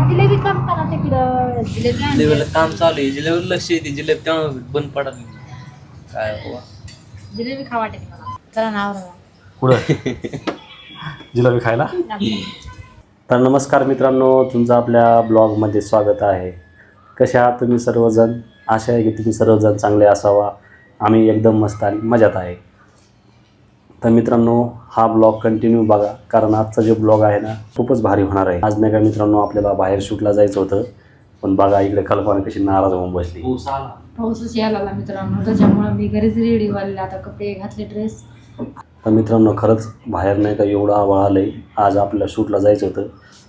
जिलेबी काम करा तिकडं जिलेबीला काम चालू आहे. जिलेबीवर लक्ष येते. जिलेबी तेव्हा बंद पडाली काय बाबा. जिलेबी खा वाटेल मला. चला नाव पुढं जिलेबी खायला. तर नमस्कार मित्रांनो, तुमचं आपल्या ब्लॉगमध्ये स्वागत आहे. कसे आहात तुम्ही सर्वजण? आशा आहे की तुम्ही सर्वजण चांगले असावा. आम्ही एकदम मस्त आणि मजात आहे. तर मित्रांनो, हा ब्लॉग कंटिन्यू बघा, कारण आजचा जो ब्लॉग आहे ना खूपच भारी होणार आहे. आज नाही का मित्रांनो, आपल्याला बाहेर शूटला जायचं होतं, पण बघा इकडे कल्पना कशी नाराज होऊन बसली. पाऊसच यायला मित्रांनो, त्याच्यामुळे मी घरीच रेडी व्हायला. आता कपडे घातले, ड्रेस. तर मित्रांनो, खरंच बाहेर नाही का एवढं आभाळ आलं आहे. आज आपल्याला शूटला जायचं होतं,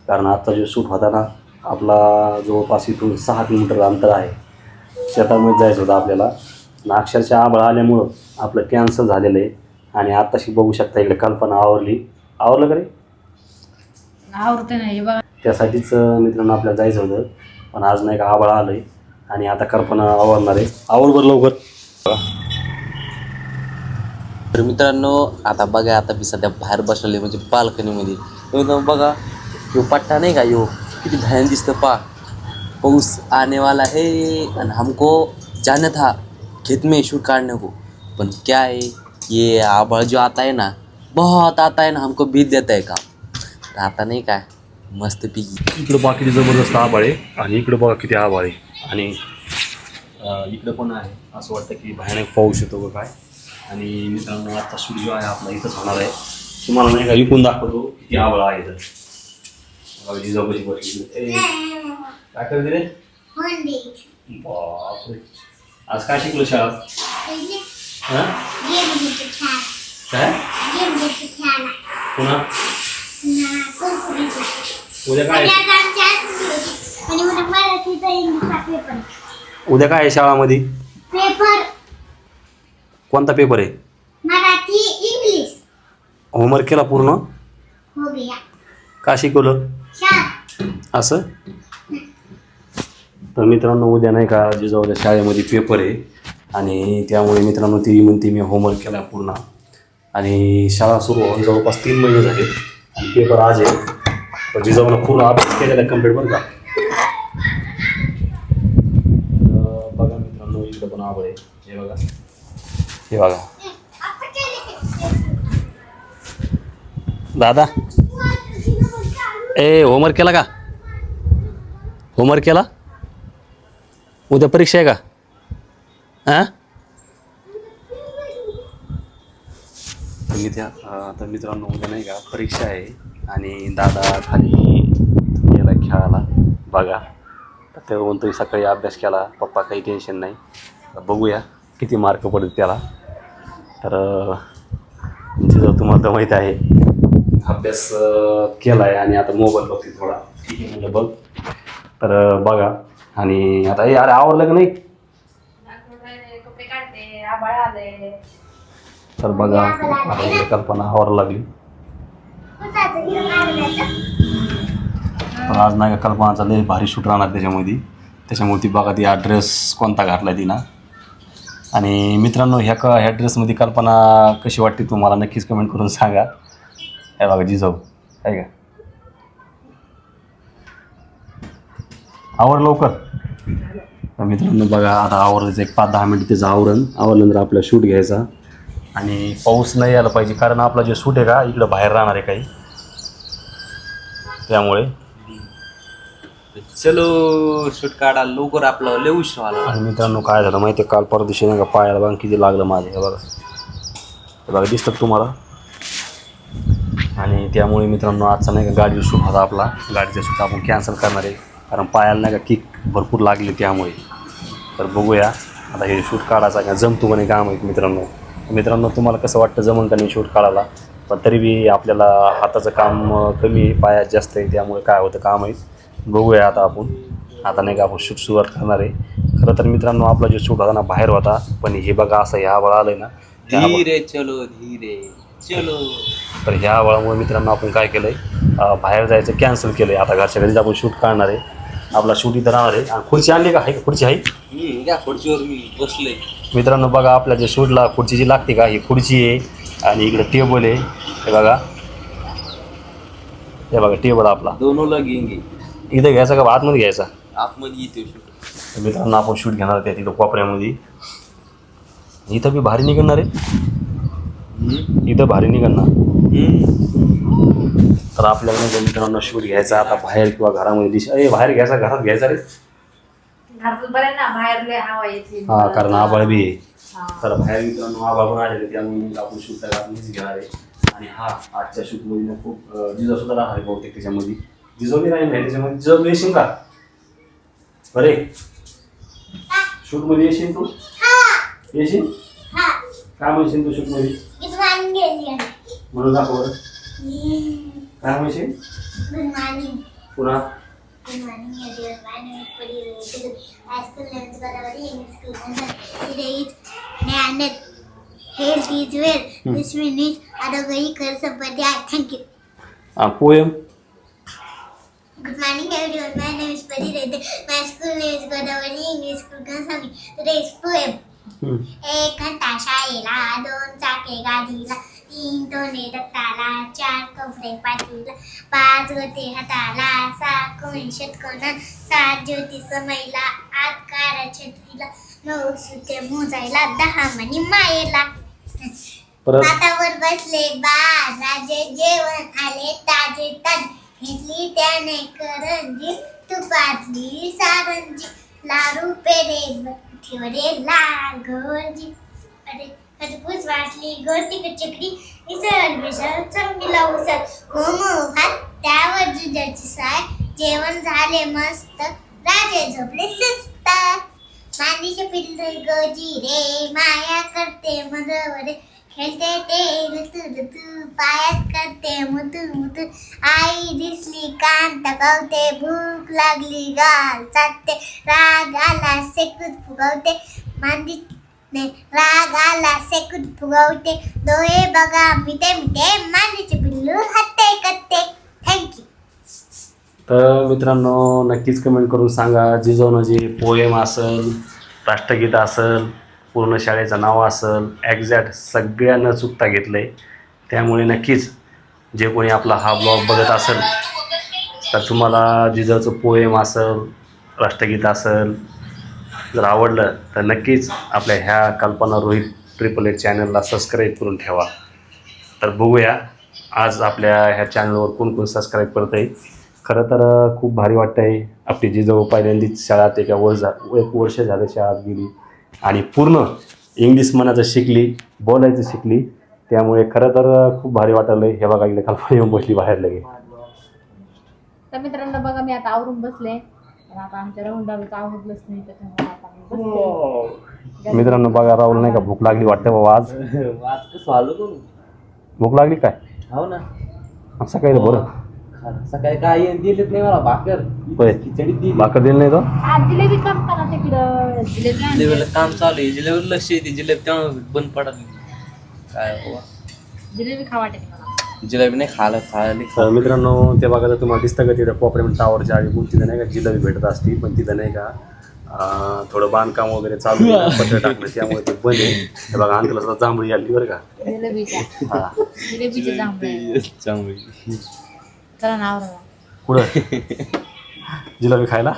कारण आजचा जो शूट होता ना आपला जवळपास इथून 6 किलोमीटर अंतर आहे. शेतामध्ये जायचं होतं आपल्याला. आणि अक्षरशः आभाळ आल्यामुळं आपलं कॅन्सल झालेलं आहे. आणि आत्ताशी बघू शकता इकडे कल्पना आवरलं का रे? आवडते नाही बघा. त्यासाठीच मित्रांनो आपल्याला जायचं होतं, पण आज नाही का आभाळ आलं आहे. आणि आता कल्पना आवरणार आहे. बरं लवकर. तर मित्रांनो, आता बघा, आता मी सध्या बाहेर बसलेले म्हणजे बाल्कनीमध्ये. तर बघा यो पट्टा नहीं का, यो किती भयान दिसतं. पाऊस आने वाला है और हमको जाना था खेत में शूट काटने को, पण क्या है ये आभाळ जो आता है ना, बहुत आता है ना, हमको बीत देता है काम. तर आता नाही काय मस्त पिकी इकडं बघा किती जबरदस्त आभाळ आहे, आणि इकडं बघा किती आभाळ आहे. आणि इकडं पण आहे. असं वाटतं की भयानक पाऊस येतो का काय. आणि मित्रांनो, आजचा शूट जो आहे आपला इथंच होणार आहे. तुम्हाला नाही का इकून दाखवतो किती आभाळ आहे इथं. जिजाऊची बसली. काय करते रे? बापरे, आज काय शिकलो शाळेत? काय पुन्हा उद्या काय उद्या काय आहे शाळामध्ये? पेपर. कोणता पेपर आहे? मराठी इंग्लिश. होमवर्क केला पूर्ण? हो गया. का शिकवलं असं? तर मित्रांनो, उद्या नाही का जिजाऊच्या शाळेमध्ये पेपर आहे, आणि त्यामुळे मित्रांनो ती म्हणते मी होमवर्क केला पूर्ण. आणि शाळा सुरू होऊन जवळपास 3 महिने झाले, आणि पेपर आज आहे. तर जिजाऊनं पूर्ण अभ्यास केलेला कम्प्लीट बरं का. बघा मित्रांनो, इकडं पण आवड आहे. हे बघा दादा. होमवर्क केला का? होमवर्क केला? उद्या परीक्षा आहे का? हां तर मित्रांनो, उद्या नाही का परीक्षा आहे, आणि दादा खाली गेला खेळायला. बघा, तर ते म्हणतोय सकाळी अभ्यास केला पप्पा, काही टेन्शन नाही. बघूया किती मार्क पडतील त्याला. तर जिजाऊ तुम्हाला तर माहीत आहे अभ्यास केला आहे, आणि आता मोबाईल बघते थोडा. ठीक आहे म्हणजे बघ. तर बघा, आणि आता हे अरे आवडलं का नाही? कपडे काढते, आभाळ आले. तर बघा, आता इकडे कल्पना आवरायला लागली. पण आज नाही का कल्पनाचा लय भारी शूट राहणार त्याच्यामुळे ती बघा ती ड्रेस कोणता घातला तिनं. आणि मित्रांनो, ह्या ड्रेसमध्ये कल्पना कशी वाटते तुम्हाला नक्कीच कमेंट करून सांगा. हे बघा जिजाऊ आहे का, आवर लवकर. तर मित्रांनो बघा, आता आवरायचं एक 5-10 मिनिट त्याचं आवरल्यानंतर आपला शूट घ्यायचा. आणि पाऊस नाही यायला पाहिजे, कारण आपला जे शूट आहे का इकडं बाहेर राहणार आहे काही, त्यामुळे. चलो शूट काढा लवकर, आपलं लय उशीर आला. आणि मित्रांनो काय झालं माहिती आहे, काल परवा दिवशी नाही का पायाला बघा किती लागलं माझ्या. हे बघा दिसतं तुम्हाला. आणि त्यामुळे मित्रांनो आजचा नाही का गाडीचा शूट होता आपला, गाडीचा शूट आपण कॅन्सल करणार आहे, कारण पायाला नाही का किक भरपूर लागली त्यामुळे. तर बघूया आता हे शूट काढायचा का जमतो का नाही काम आहे मित्रांनो तुम्हाला कसं वाटतं, जमन का नाही शूट काढायला? पण तरी बी आपल्याला हाताचं काम कमी आहे, पायात जास्त आहे, त्यामुळे काय होतं काम आहे. बघूया आता नाही का आपण शूट सुरुवात करणार आहे. खरं तर मित्रांनो आपला जो शूट होता ना बाहेर होता, पण हे बघा असं ह्या बळ आलं आहे ना, धीरे चलो धीरे चलो. तर ह्या बळामुळे मित्रांनो आपण काय केलं आहे, बाहेर जायचं कॅन्सल केलं आहे. आता घरच्या घरीच आपण शूट काढणार आहे. आपला शूट इथं राहणार आहे. आणि खुर्ची आणली का? आहे का खुर्ची? आहे या खुर्चीवर मी बसले. मित्रांनो बघा, आपल्या जे शूटला खुर्ची जी लागते का, ही खुर्ची आहे आणि इकडे टेबल आहे. हे बघा टेबल आपला दोनों लगेंगे. इथं घ्यायचा का आतमध्ये घ्यायचा? आतमध्ये येते शूट. तर मित्रांनो आपण शूट घेणार त्या तिथं कोपऱ्यामध्ये. इथं बी भारी निघणार आहे, इथं भारी निघणार. तर आपल्याला नाही का मित्रांनो शूट घ्यायचा आता बाहेर किंवा घरामध्ये. बाहेर घ्यायचा, घरात घ्यायचा रे. घरातून बरं आहे ना, बाहेर लय हवा येते. हा, कारण आबाळ बी आहे. हा. तर बाहेर मित्रांनो आबाळ पण आलेले, त्यामुळे आपण शूट घरातूनच घेणार आहे. आणि हा आजच्या शूटमध्ये खूप जिजा सुद्धा राहणार आहे बहुतेक त्याच्यामध्ये. जिजवली राहील नाही त्याच्यामध्ये. जिजवली येशील का बरे शूटमध्ये? येशील तू? येशील? काय म्हणशील तू शूटमध्ये? म्हणून दाखव बरं. काय म्हणशील? Good morning. पुन्हा Good morning, everyone. My name is Puri related to high school names Godavari English School. Today is Nanak. Health is well. This means Adogari Kar Sampati. Thank you. Poem. Good morning, everyone. My name is Puri related. My school name is Godavari English School. Kasami. Today is poem. एक घंटा शाळेला, 2 चाके गाडीला, 3 तोंडे दत्ताला, 4 कपडे पाठीला, 5 गोटे हाताला, 6 कोणी षटकोनात, 7 ज्योती समईला, 8 कारा छत्रीला, 9 सुटे मोजायला, 10 मणी मायेला. परत मातावर बसले बाळ, राजे जेवण आले ताजे ताजे, घेतली त्याने करंजी, तुपातली सारंजी, लाडू पेढे ठेवले लाल गोरजी, अरे खरपूस वाटली गोड तिखट चकरी, मिसळ चमकीला उसळ, मोमो भात त्यावर दुधाची साय, जेवण झाले मस्त, राजे झोपले सुस्त. मांदीचे पिल्लू गोजी रे, माया करते मजवरे, खेळते ते तू पायात करते मुतू मुतू, आई दिसली कान तकवते, भूक लागली गाल चाटते, राग आला सेकूत फुगवते, मांदीने राग आला सेकूत फुगवते, डोळे बघा मिटे मिटे, मांदीचे पिल्लू हत्ते कत्ते. थँक्यू. तर मित्रांनो नक्कीच कमेंट करून सांगा जिजवनं जे पोएम असेल, राष्ट्रगीत असेल, पूर्ण शाळेचं नाव असेल, एक्झॅक्ट सगळ्यांना चुकता घेतलं आहे. त्यामुळे नक्कीच जे कोणी आपला हा ब्लॉग बघत असेल तर तुम्हाला जिजाचं पोएम असेल, राष्ट्रगीत असेल जर आवडलं तर नक्कीच आपल्या ह्या कल्पना रोहित 888 चॅनलला सबस्क्राईब करून ठेवा. तर बघूया आज आपल्या ह्या चॅनलवर कोण कोण सबस्क्राईब करत आहे. खरं तर खूप भारी वाटतं आहे. आपली जिजाऊ पहिल्यांदाच शाळेत एक वर्ष झालं शाळेत गेली आणि पूर्ण इंग्लिश म्हणायचं शिकली, बोलायचं शिकली. त्यामुळे खरं तर खूप भारी वाटलं आहे. हे बघा इकडे कल्पना येऊन बसली बाहेर लगे. तर मित्रांनो बघा मी आता आवरून बसले. आता आमच्या राहून दादाचं आवडलंच नाही, त्याच्यामुळे आता मी बसते. मित्रांनो बघा राहुल नाही का भूक लागली वाटतं बाबा आज. आज कसं आलो तू? भूक लागली काय? हो ना. सकाळी तर बरं सकाळी काय दिलेत नाही मला भाकर, होय. खिचडी दिली. भाकर दिली नाही तो. आज जिलेबी करताना तिकडं जिलेबी आणली. जिलेबीला काम चालू आहे, जिलेबीवर लक्ष येते, जिलेबी त्यामुळे बंद पडाली. काय बाबा जिलेबी खा वाटेल मला. जिलेबी नाही खायला तर मित्रांनो ते बघा तर तुम्हाला दिसतं का तिथं कोपऱ्यामध्ये टावरच्या आधी तिथं नाही का जिलेबी भेटत असते, पण तिथं नाही का थोडं बांधकाम वगैरे चालू आहे पत्र टाकणं, त्यामुळे ते बंद आहे. हे बघा अंकल सुद्धा जांभळी आली बरं का. जिलेबीच्या हा जिलेबीचे जांभळे चला नाव कुठं जिलेबी खायला.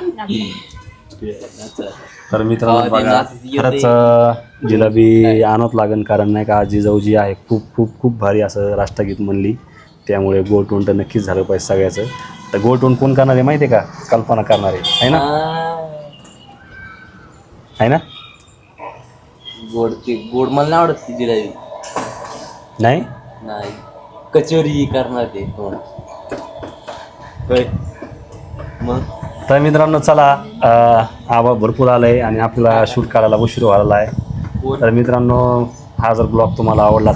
तर मित्रांनो बघा खरंच जिलेबी आणत लागेल, कारण नाही का जिजाऊ जी आहे खूप खूप खूप भारी असं राष्ट्रगीत म्हणली. त्यामुळे गोडटोंड तर नक्कीच झालं पाहिजे सगळ्याचं. तर गोडटोंड कोण करणार आहे माहिती आहे का? कल्पना करणार आहे ना, आहे ना. गोड मला नाही आवडत ती जिलेबी. नाही नाही कचोरी करणार ते कोण मग. तर मित्रांनो चला आवाज भरपूर आला आहे आणि आपल्याला शूट करायला उशीर व्हायला आहे. तर मित्रांनो हा जर ब्लॉग तुम्हाला आवडला